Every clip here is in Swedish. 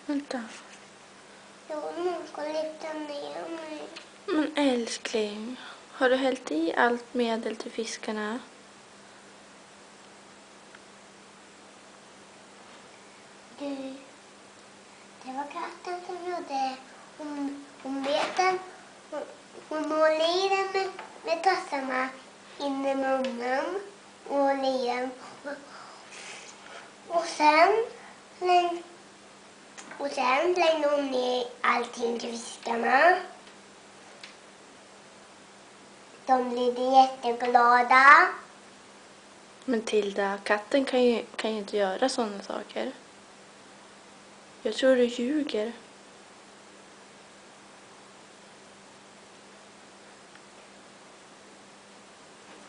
Vänta. Någon ska lyfta ner mig. Men älskling, har du hällt i allt medel till fiskarna? Du, det var katten som gjorde. Hon vet den. Hon håller i den med tassarna in i munnen. Och håller i den. Och sen slängde hon ner allting till fiskarna. De blev jätteglada. Men Tilda, katten kan ju inte göra sådana saker. Jag tror du ljuger.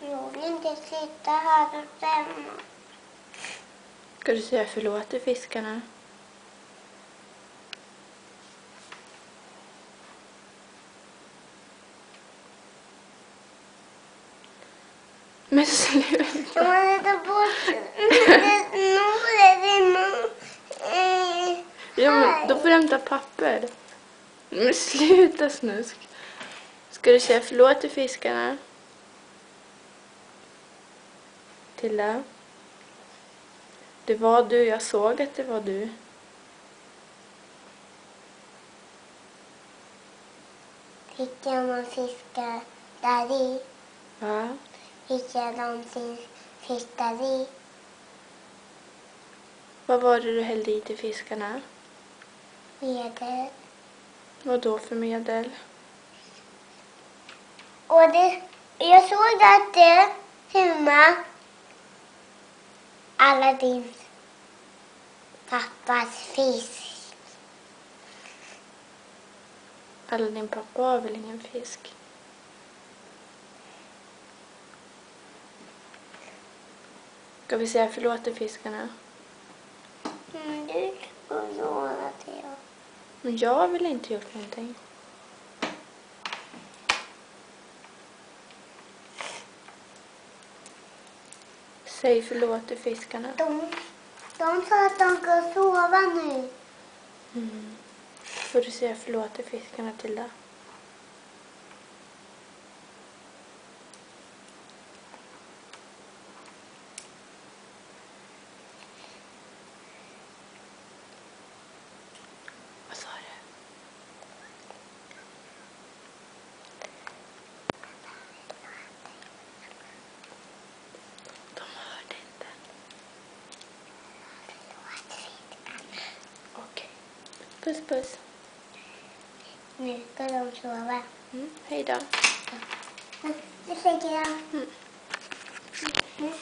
Jag vill inte sitta här och stämma. Ska du säga förlåt till fiskarna? Men sluta. Jag måste ta bort Ja, men då får du hämta papper. Men sluta snusk. Ska du säga förlåt till fiskarna? Tilda? Det var du, jag såg att det var du. Fick jag någon fiskar där i? Va? Fick jag någonsin fisk där i? Vad var det du hällde i till fiskarna? Medel. Vad då för medel? Och jag såg att det hemma Aladdins pappas fisk. Alla din pappa har väl ingen fisk? Ska vi säga förlåt till fiskarna? Du ska låna till oss. Men jag har väl inte gjort någonting. Säg förlåt till fiskarna. De sa att de ska sova nu. Får du säga förlåt till fiskarna, Tilda? Vad sa du? De hörde inte. Okej. Puss, puss. Nu ska de sova. Hej då. Det tänker jag. Mm. Nu